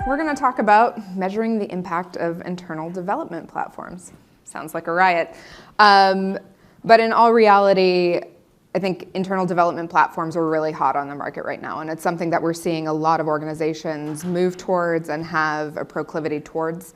we're going to talk about measuring the impact of internal development platforms. Sounds like a riot. But in all reality, I think internal development platforms are really hot on the market right now, and it's something that we're seeing a lot of organizations move towards and have a proclivity towards,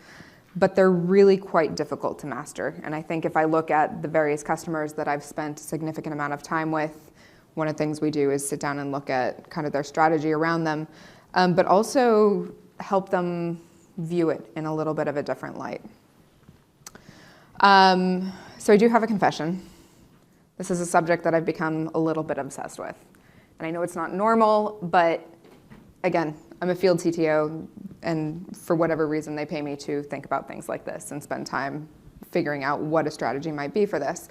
but they're really quite difficult to master. And I think if I look at the various customers that I've spent a significant amount of time with, one of the things we do is sit down and look at kind of their strategy around them, but also help them view it in a little bit of a different light. So I do have a confession. This is a subject that I've become a little bit obsessed with. And I know it's not normal, but again, I'm a field CTO, and for whatever reason, they pay me to think about things like this and spend time figuring out what a strategy might be for this.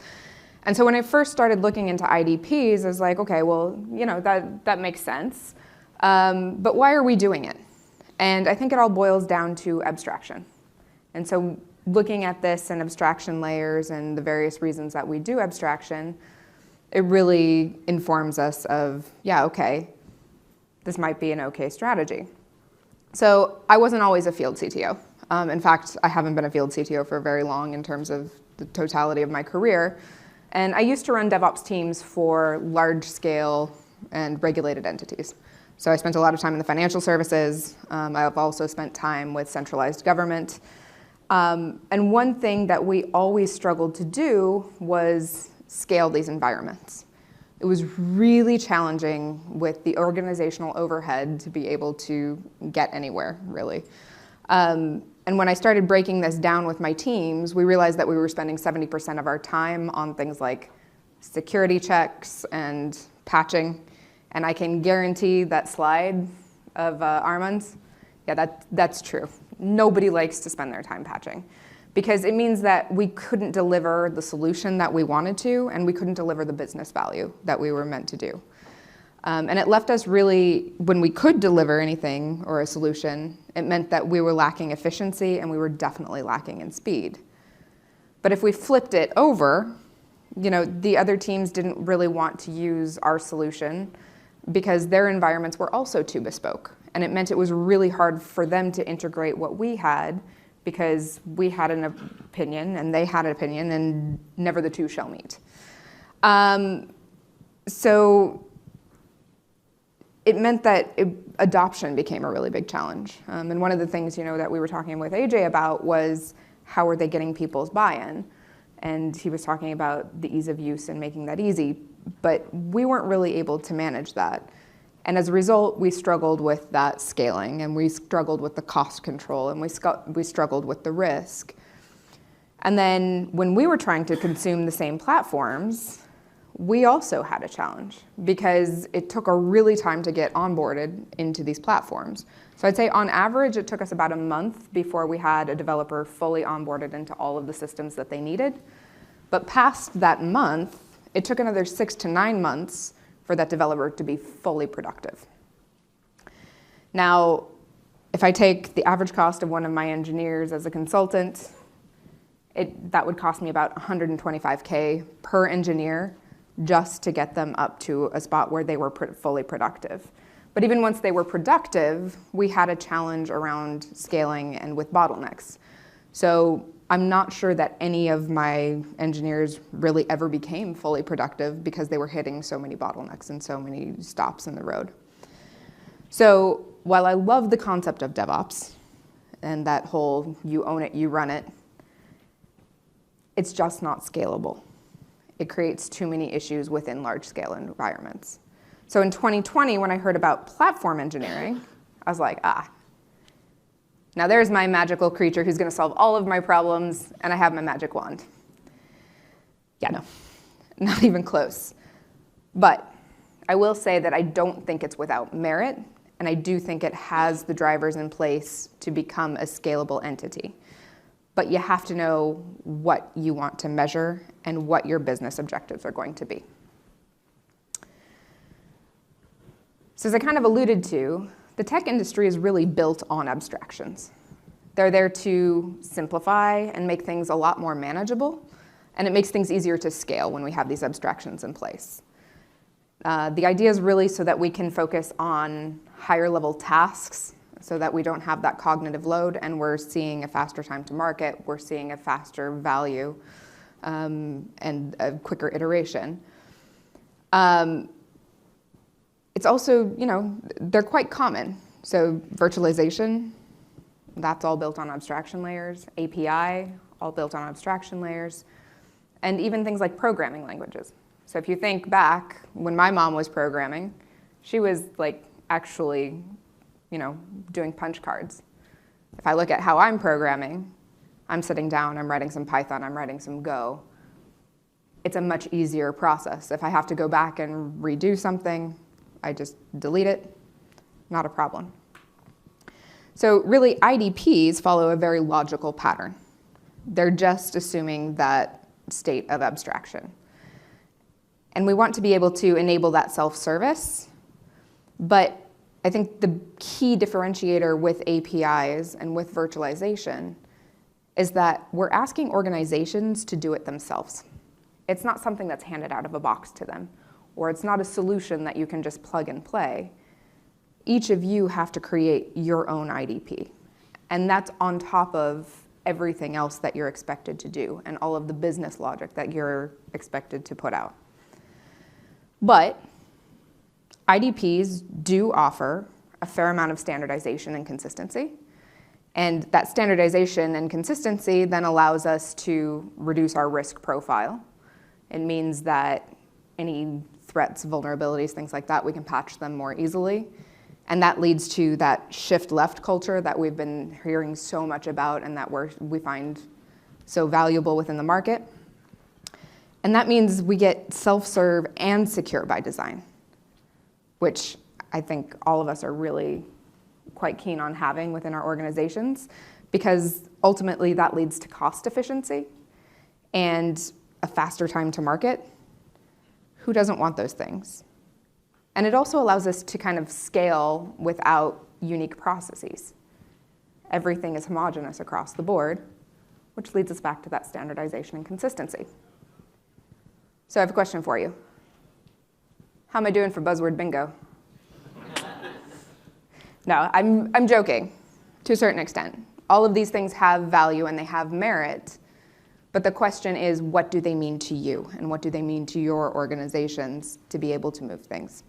And so when I first started looking into IDPs, I was like, okay, well, you know, that makes sense. But why are we doing it? And I think it all boils down to abstraction. And so looking at this and abstraction layers and the various reasons that we do abstraction, it really informs us of, yeah, okay, this might be an okay strategy. So I wasn't always a field CTO. In fact, I haven't been a field CTO for very long in terms of the totality of my career. And I used to run DevOps teams for large-scale and regulated entities. So I spent a lot of time in the financial services. I've also spent time with centralized government. And one thing that we always struggled to do was scale these environments. It was really challenging with the organizational overhead to be able to get anywhere, really. And when I started breaking this down with my teams, we realized that we were spending 70% of our time on things like security checks and patching. And I can guarantee that slide of Armand's, yeah, that's true. Nobody likes to spend their time patching because it means that we couldn't deliver the solution that we wanted to, and we couldn't deliver the business value that we were meant to do. And it left us really, when we could deliver anything or a solution, it meant that we were lacking efficiency and we were definitely lacking in speed. But if we flipped it over, you know, the other teams didn't really want to use our solution because their environments were also too bespoke. And it meant it was really hard for them to integrate what we had because we had an opinion and they had an opinion and never the two shall meet. So it meant that adoption became a really big challenge. And one of the things, you know, that we were talking with AJ about was how are they getting people's buy-in? And he was talking about the ease of use and making that easy, but we weren't really able to manage that. And as a result, we struggled with that scaling, and we struggled with the cost control, and we struggled with the risk. And then when we were trying to consume the same platforms, we also had a challenge because it took a really time to get onboarded into these platforms. So I'd say on average, it took us about a month before we had a developer fully onboarded into all of the systems that they needed. But past that month, it took another 6 to 9 months for that developer to be fully productive. Now, if I take the average cost of one of my engineers as a consultant, that would cost me about $125K per engineer just to get them up to a spot where they were fully productive. But even once they were productive, we had a challenge around scaling and with bottlenecks. So I'm not sure that any of my engineers really ever became fully productive because they were hitting so many bottlenecks and so many stops in the road. So while I love the concept of DevOps and that whole you own it, you run it, it's just not scalable. It creates too many issues within large-scale environments. So in 2020, when I heard about platform engineering, I was like, now there's my magical creature who's going to solve all of my problems, and I have my magic wand. Yeah, no, not even close. But I will say that I don't think it's without merit, and I do think it has the drivers in place to become a scalable entity. But you have to know what you want to measure and what your business objectives are going to be. So as I kind of alluded to, the tech industry is really built on abstractions. They're there to simplify and make things a lot more manageable, and it makes things easier to scale when we have these abstractions in place. The idea is really so that we can focus on higher level tasks so that we don't have that cognitive load, and we're seeing a faster time to market, we're seeing a faster value, and a quicker iteration. It's also, they're quite common. So virtualization, that's all built on abstraction layers. API, all built on abstraction layers. And even things like programming languages. So if you think back, when my mom was programming, she was actually, doing punch cards. If I look at how I'm programming, I'm sitting down, I'm writing some Python, I'm writing some Go. It's a much easier process. If I have to go back and redo something, I just delete it, not a problem. So really, IDPs follow a very logical pattern. They're just assuming that state of abstraction. And we want to be able to enable that self-service, but I think the key differentiator with APIs and with virtualization is that we're asking organizations to do it themselves. It's not something that's handed out of a box to them, or it's not a solution that you can just plug and play. Each of you have to create your own IDP. And that's on top of everything else that you're expected to do and all of the business logic that you're expected to put out. But IDPs do offer a fair amount of standardization and consistency. And that standardization and consistency then allows us to reduce our risk profile. It means that any threats, vulnerabilities, things like that, we can patch them more easily. And that leads to that shift left culture that we've been hearing so much about and that we find so valuable within the market. And that means we get self-serve and secure by design, which I think all of us are really quite keen on having within our organizations, because ultimately that leads to cost efficiency and a faster time to market. Who doesn't want those things? And it also allows us to kind of scale without unique processes. Everything is homogeneous across the board, which leads us back to that standardization and consistency. So I have a question for you. How am I doing for buzzword bingo? No, I'm joking to a certain extent. All of these things have value and they have merit. But the question is, what do they mean to you? And what do they mean to your organizations to be able to move things?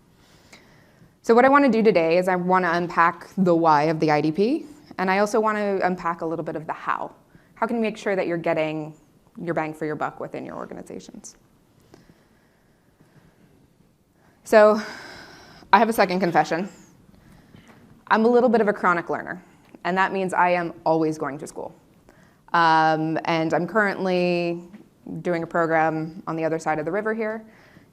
So what I want to do today is I want to unpack the why of the IDP. And I also want to unpack a little bit of the how. How can you make sure that you're getting your bang for your buck within your organizations? So I have a second confession. I'm a little bit of a chronic learner. And that means I am always going to school. And I'm currently doing a program on the other side of the river here.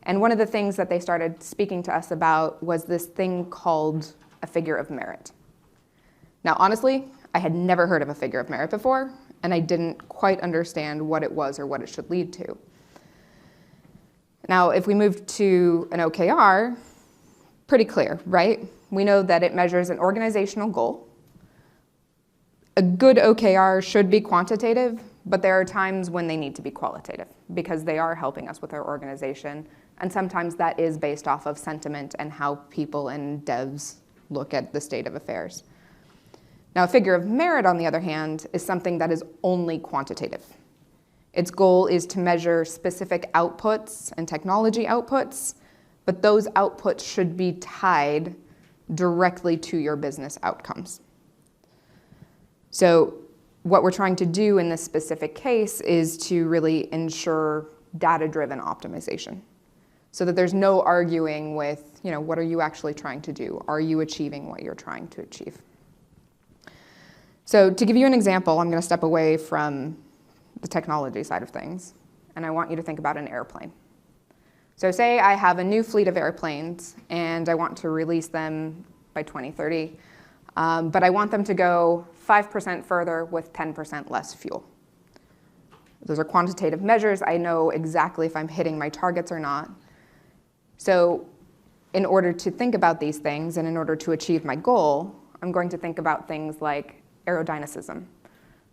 And one of the things that they started speaking to us about was this thing called a figure of merit. Now, honestly, I had never heard of a figure of merit before, and I didn't quite understand what it was or what it should lead to. Now, if we move to an OKR, pretty clear, right? We know that it measures an organizational goal. A good OKR should be quantitative, but there are times when they need to be qualitative because they are helping us with our organization. And sometimes that is based off of sentiment and how people and devs look at the state of affairs. Now, a figure of merit, on the other hand, is something that is only quantitative. Its goal is to measure specific outputs and technology outputs, but those outputs should be tied directly to your business outcomes. So what we're trying to do in this specific case is to really ensure data-driven optimization so that there's no arguing with, what are you actually trying to do? Are you achieving what you're trying to achieve? So to give you an example, I'm going to step away from the technology side of things, and I want you to think about an airplane. So say I have a new fleet of airplanes, and I want to release them by 2030, but I want them to go 5% further with 10% less fuel. Those are quantitative measures. I know exactly if I'm hitting my targets or not. So in order to think about these things and in order to achieve my goal, I'm going to think about things like aerodynamicism,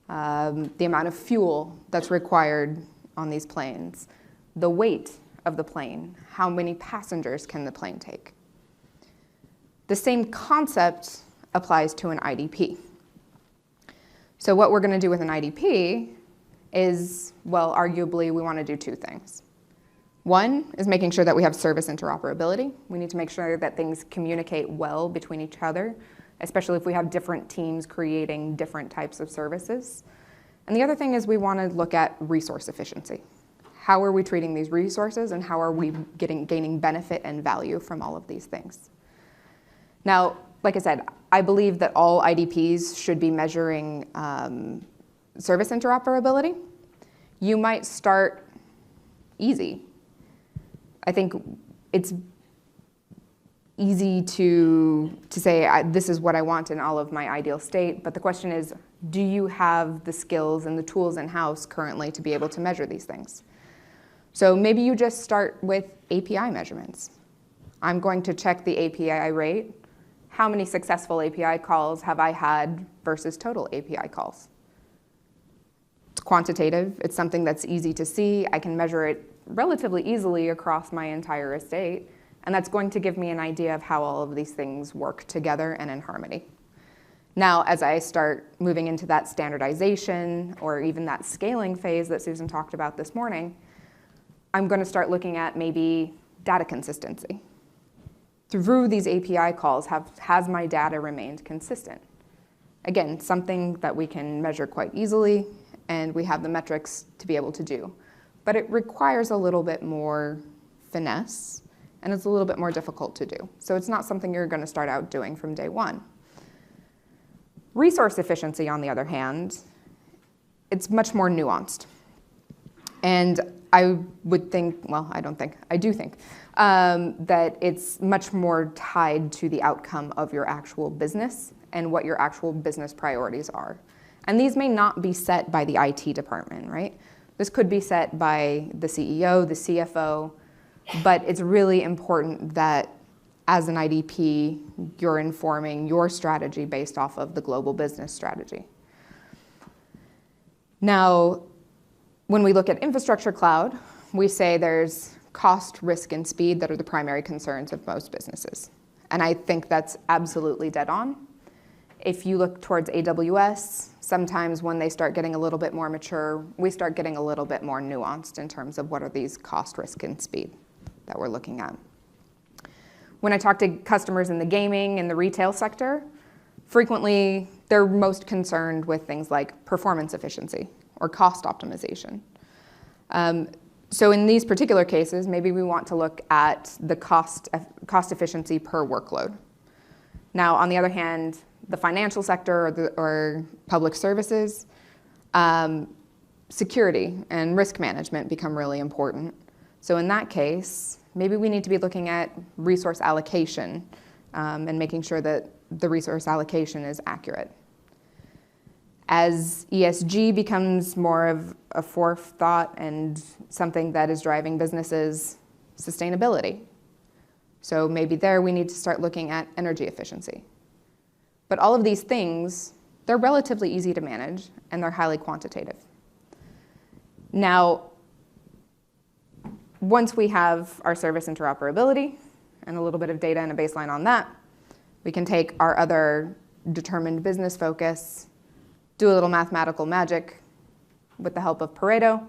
the amount of fuel that's required on these planes, the weight of the plane, how many passengers can the plane take. The same concept applies to an IDP. So what we're going to do with an IDP is, well, arguably, we want to do two things. One is making sure that we have service interoperability. We need to make sure that things communicate well between each other, especially if we have different teams creating different types of services. And the other thing is we want to look at resource efficiency. How are we treating these resources, and how are we gaining benefit and value from all of these things? Now, like I said, I believe that all IDPs should be measuring service interoperability. You might start easy. I think it's easy to say, this is what I want in all of my ideal state, but the question is, do you have the skills and the tools in-house currently to be able to measure these things? So maybe you just start with API measurements. I'm going to check the API rate. How many successful API calls have I had versus total API calls? It's quantitative. It's something that's easy to see. I can measure it relatively easily across my entire estate, and that's going to give me an idea of how all of these things work together and in harmony. Now, as I start moving into that standardization or even that scaling phase that Susan talked about this morning, I'm going to start looking at maybe data consistency. Through these API calls, has my data remained consistent? Again, something that we can measure quite easily, and we have the metrics to be able to do. But it requires a little bit more finesse, and it's a little bit more difficult to do. So it's not something you're going to start out doing from day one. Resource efficiency, on the other hand, it's much more nuanced. And I would think, well, I don't think, I do think, that it's much more tied to the outcome of your actual business and what your actual business priorities are. And these may not be set by the IT department, right? This could be set by the CEO, the CFO, but it's really important that as an IDP, you're informing your strategy based off of the global business strategy. Now, when we look at infrastructure cloud, we say there's cost, risk, and speed that are the primary concerns of most businesses. And I think that's absolutely dead on. If you look towards AWS, sometimes when they start getting a little bit more mature, we start getting a little bit more nuanced in terms of what are these cost, risk, and speed that we're looking at. When I talk to customers in the gaming and the retail sector, frequently they're most concerned with things like performance efficiency or cost optimization. So in these particular cases, maybe we want to look at the cost efficiency per workload. Now, on the other hand, the financial sector or public services, security and risk management become really important. So in that case, maybe we need to be looking at resource allocation and making sure that the resource allocation is accurate. As ESG becomes more of a forethought and something that is driving businesses, sustainability. So maybe there we need to start looking at energy efficiency. But all of these things, they're relatively easy to manage and they're highly quantitative. Now, once we have our service interoperability and a little bit of data and a baseline on that, we can take our other determined business focus, do a little mathematical magic with the help of Pareto,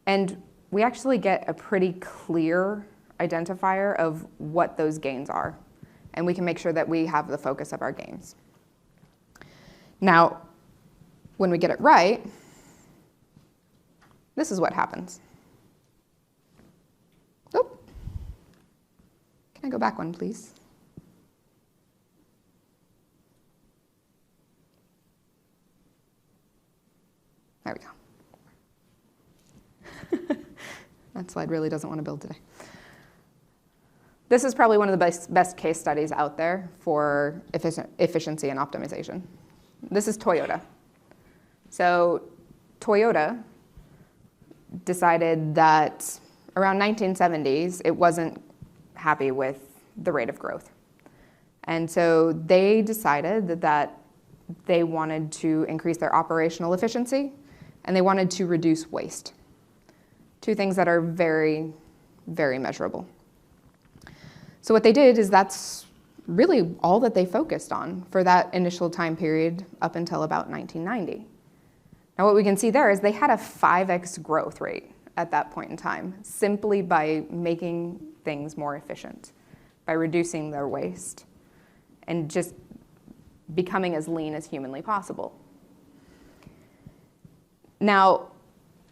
and we actually get a pretty clear identifier of what those gains are. And we can make sure that we have the focus of our gains. Now, when we get it right, this is what happens. Oh, can I go back one, please? There we go. That slide really doesn't want to build today. This is probably one of the best case studies out there for efficiency and optimization. This is Toyota. So Toyota decided that around 1970s, it wasn't happy with the rate of growth. And so they decided that they wanted to increase their operational efficiency and they wanted to reduce waste. Two things that are very, very measurable. So what they did is that's really all that they focused on for that initial time period up until about 1990. Now what we can see there is they had a 5x growth rate at that point in time, simply by making things more efficient, by reducing their waste, and just becoming as lean as humanly possible. Now,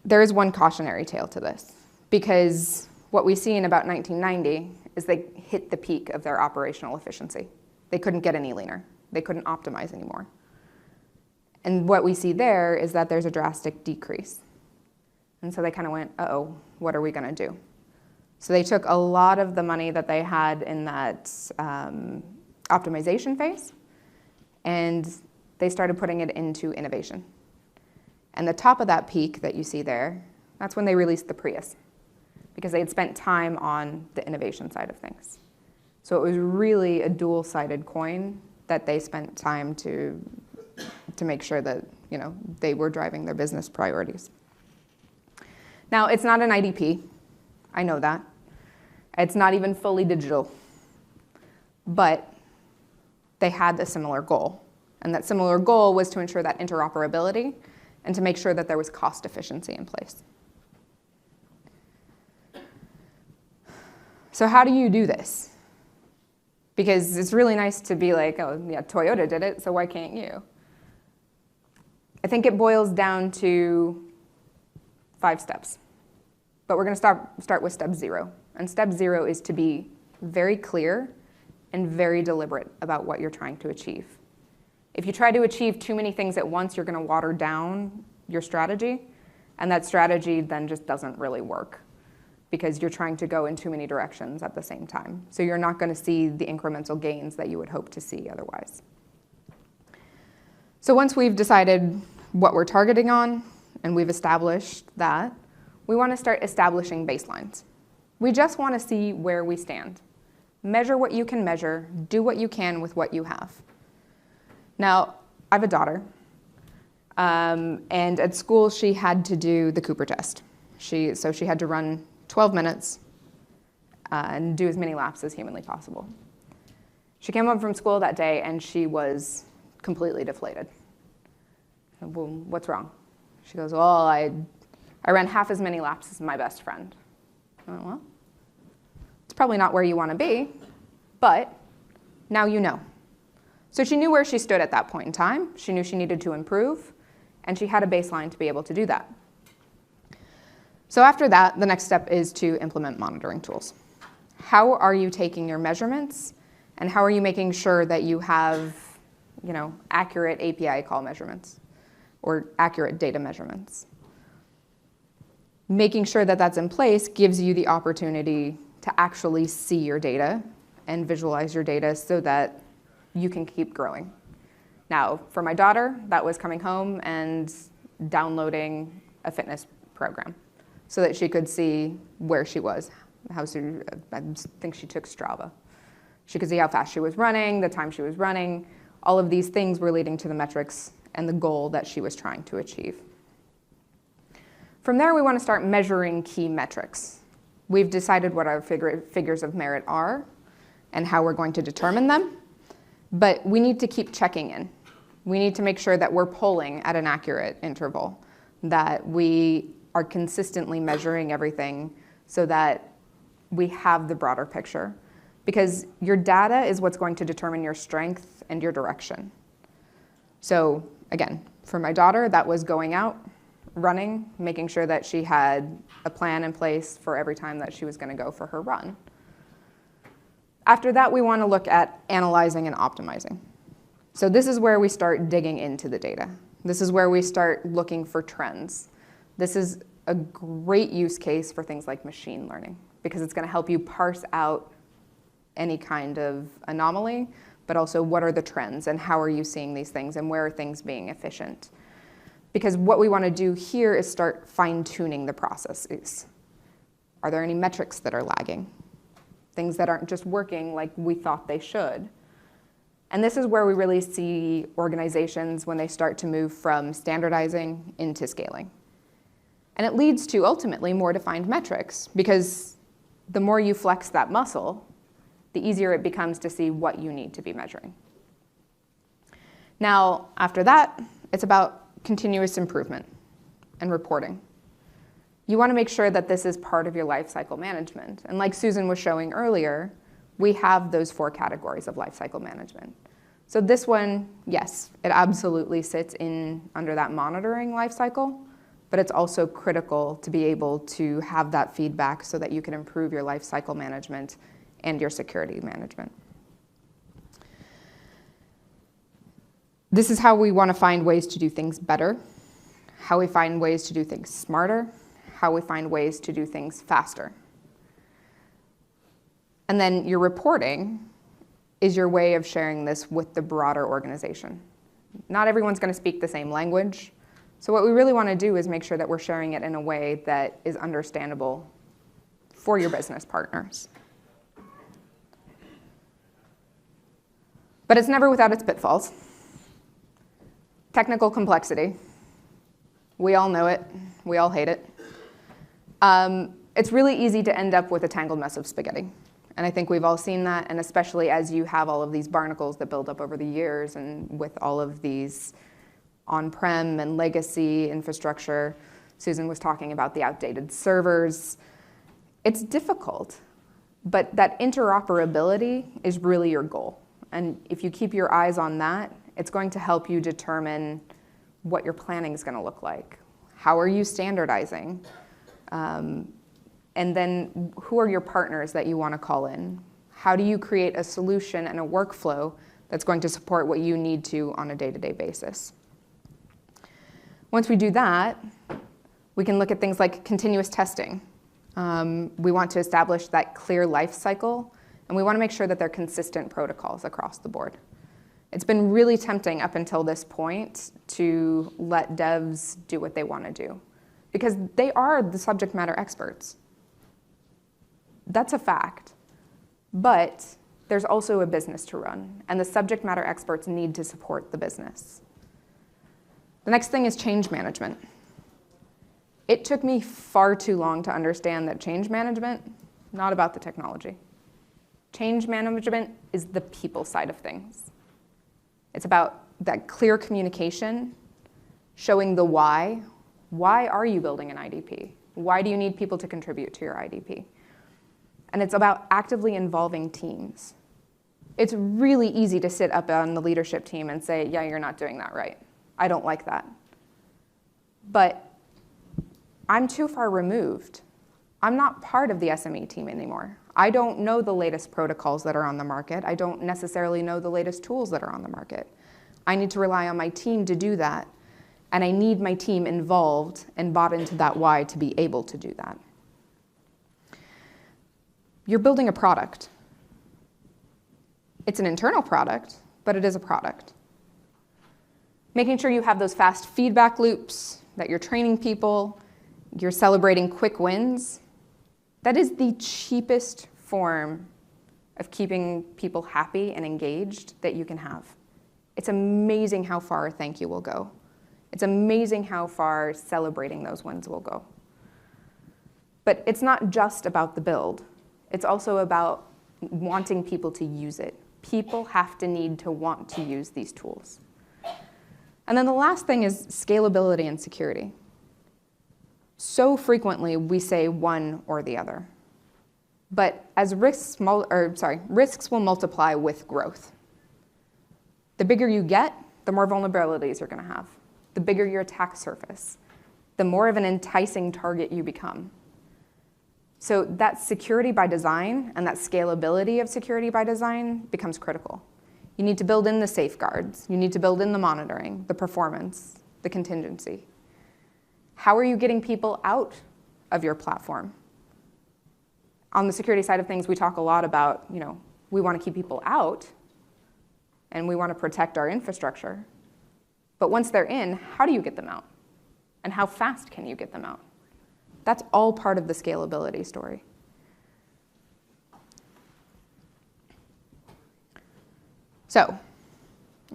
there is one cautionary tale to this, because what we see in about 1990 is they hit the peak of their operational efficiency. They couldn't get any leaner. They couldn't optimize anymore. And what we see there is that there's a drastic decrease. And so they kind of went, uh-oh, what are we going to do? So they took a lot of the money that they had in that optimization phase, and they started putting it into innovation. And the top of that peak that you see there, that's when they released the Prius, because they had spent time on the innovation side of things. So it was really a dual-sided coin that they spent time to make sure that, you know, they were driving their business priorities. Now, it's not an IDP. I know that. It's not even fully digital. But they had a similar goal. And that similar goal was to ensure that interoperability and to make sure that there was cost efficiency in place. So how do you do this? Because it's really nice to be like, oh, yeah, Toyota did it, so why can't you? I think it boils down to 5 steps. But we're going to start with step 0. And step 0 is to be very clear and very deliberate about what you're trying to achieve. If you try to achieve too many things at once, you're going to water down your strategy, and that strategy then just doesn't really work because you're trying to go in too many directions at the same time. So you're not going to see the incremental gains that you would hope to see otherwise. So once we've decided what we're targeting on, and we've established that, we want to start establishing baselines. We just want to see where we stand. Measure what you can measure, do what you can with what you have. Now, I have a daughter, and at school she had to do the Cooper test. So she had to run 12 minutes and do as many laps as humanly possible. She came home from school that day and she was completely deflated. Well, what's wrong? She goes, well, I ran half as many laps as my best friend. I went, well, it's probably not where you want to be, but now you know. So she knew where she stood at that point in time. She knew she needed to improve, and she had a baseline to be able to do that. So after that, the next step is to implement monitoring tools. How are you taking your measurements, and how are you making sure that you have, you know, accurate API call measurements or accurate data measurements? Making sure that that's in place gives you the opportunity to actually see your data and visualize your data so that you can keep growing. Now, for my daughter, that was coming home and downloading a fitness program so that she could see where she was. I think she took Strava. She could see how fast she was running, the time she was running. All of these things were leading to the metrics and the goal that she was trying to achieve. From there, we want to start measuring key metrics. We've decided what our figures of merit are and how we're going to determine them, but we need to keep checking in. We need to make sure that we're polling at an accurate interval, that we are consistently measuring everything so that we have the broader picture. Because your data is what's going to determine your strength and your direction. So again, for my daughter, that was going out, running, making sure that she had a plan in place for every time that she was going to go for her run. After that, we want to look at analyzing and optimizing. So this is where we start digging into the data. This is where we start looking for trends. This is a great use case for things like machine learning because it's going to help you parse out any kind of anomaly, but also what are the trends and how are you seeing these things and where are things being efficient? Because what we want to do here is start fine-tuning the processes. Are there any metrics that are lagging? Things that aren't just working like we thought they should. And this is where we really see organizations when they start to move from standardizing into scaling. And it leads to ultimately more defined metrics because the more you flex that muscle, the easier it becomes to see what you need to be measuring. Now, after that, it's about continuous improvement and reporting. You want to make sure that this is part of your lifecycle management. And like Susan was showing earlier, we have those 4 categories of lifecycle management. So this one, yes, it absolutely sits in under that monitoring lifecycle, but it's also critical to be able to have that feedback so that you can improve your lifecycle management and your security management. This is how we want to find ways to do things better, how we find ways to do things smarter, how we find ways to do things faster. And then your reporting is your way of sharing this with the broader organization. Not everyone's going to speak the same language, so what we really want to do is make sure that we're sharing it in a way that is understandable for your business partners. But it's never without its pitfalls. Technical complexity. We all know it. We all hate it. It's really easy to end up with a tangled mess of spaghetti. And I think we've all seen that, and especially as you have all of these barnacles that build up over the years, and with all of these on-prem and legacy infrastructure. Susan was talking about the outdated servers. It's difficult, but that interoperability is really your goal. And if you keep your eyes on that, it's going to help you determine what your planning is going to look like. How are you standardizing? And then who are your partners that you want to call in? How do you create a solution and a workflow that's going to support what you need to on a day-to-day basis? Once we do that, we can look at things like continuous testing. We want to establish that clear life cycle, and we want to make sure that they're consistent protocols across the board. It's been really tempting up until this point to let devs do what they want to do, because they are the subject matter experts. That's a fact. But there's also a business to run, and the subject matter experts need to support the business. The next thing is change management. It took me far too long to understand that change management, not about the technology. Change management is the people side of things. It's about that clear communication, showing the why. Why are you building an IDP? Why do you need people to contribute to your IDP? And it's about actively involving teams. It's really easy to sit up on the leadership team and say, yeah, you're not doing that right. I don't like that. But I'm too far removed. I'm not part of the SME team anymore. I don't know the latest protocols that are on the market. I don't necessarily know the latest tools that are on the market. I need to rely on my team to do that. And I need my team involved and bought into that why to be able to do that. You're building a product. It's an internal product, but it is a product. Making sure you have those fast feedback loops, that you're training people, you're celebrating quick wins. That is the cheapest form of keeping people happy and engaged that you can have. It's amazing how far a thank you will go. It's amazing how far celebrating those wins will go. But it's not just about the build. It's also about wanting people to use it. People have to need to want to use these tools. And then the last thing is scalability and security. So frequently we say one or the other. But as risks will multiply with growth. The bigger you get, the more vulnerabilities you're going to have. The bigger your attack surface, the more of an enticing target you become. So that security by design and that scalability of security by design becomes critical. You need to build in the safeguards. You need to build in the monitoring, the performance, the contingency. How are you getting people out of your platform? On the security side of things, we talk a lot about, we want to keep people out and we want to protect our infrastructure. But once they're in, how do you get them out? And how fast can you get them out? That's all part of the scalability story. So I'm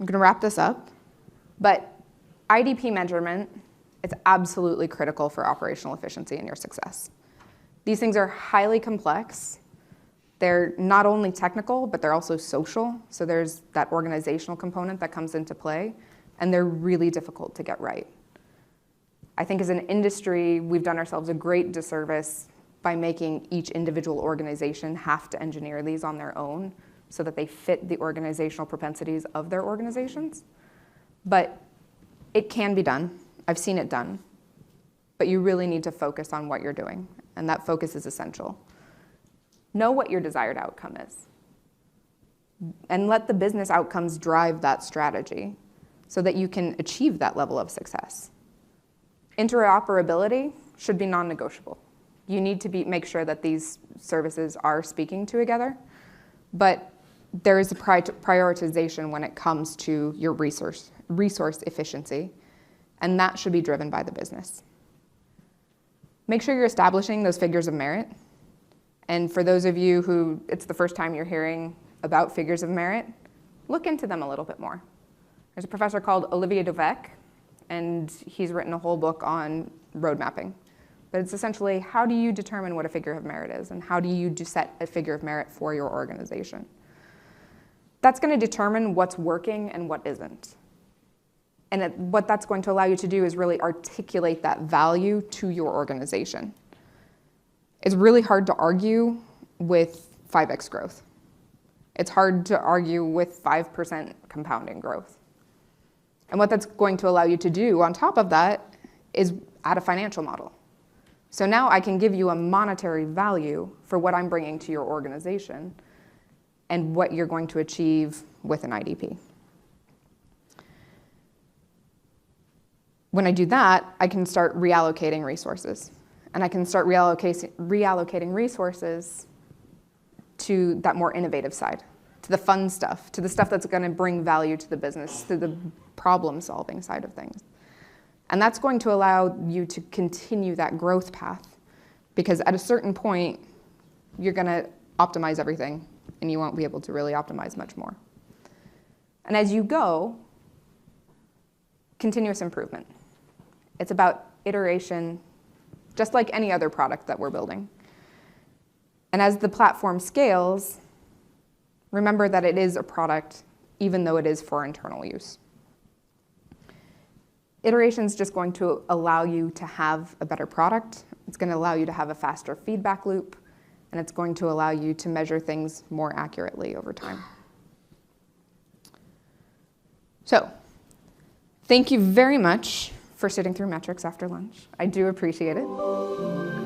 going to wrap this up, but IDP measurement is absolutely critical for operational efficiency and your success. These things are highly complex. They're not only technical, but they're also social. So there's that organizational component that comes into play, and they're really difficult to get right. I think as an industry, we've done ourselves a great disservice by making each individual organization have to engineer these on their own so that they fit the organizational propensities of their organizations. But it can be done. I've seen it done. But you really need to focus on what you're doing, and that focus is essential. Know what your desired outcome is, and let the business outcomes drive that strategy so that you can achieve that level of success. Interoperability should be non-negotiable. You need to make sure that these services are speaking together, but there is a prioritization when it comes to your resource efficiency, and that should be driven by the business. Make sure you're establishing those figures of merit. And for those of you who it's the first time you're hearing about figures of merit, look into them a little bit more. There's a professor called Olivier Dovec, and he's written a whole book on road mapping. But it's essentially, how do you determine what a figure of merit is, and how do you set a figure of merit for your organization? That's going to determine what's working and what isn't. And what that's going to allow you to do is really articulate that value to your organization. It's really hard to argue with 5x growth. It's hard to argue with 5% compounding growth. And what that's going to allow you to do on top of that is add a financial model. So now I can give you a monetary value for what I'm bringing to your organization and what you're going to achieve with an IDP. When I do that, I can start reallocating resources. And I can start reallocating resources to that more innovative side, to the fun stuff, to the stuff that's going to bring value to the business, to the problem-solving side of things. And that's going to allow you to continue that growth path, because at a certain point, you're going to optimize everything, and you won't be able to really optimize much more. And as you go, continuous improvement. It's about iteration, just like any other product that we're building. And as the platform scales, remember that it is a product, even though it is for internal use. Iteration is just going to allow you to have a better product. It's going to allow you to have a faster feedback loop, and it's going to allow you to measure things more accurately over time. So, thank you very much for sitting through metrics after lunch. I do appreciate it.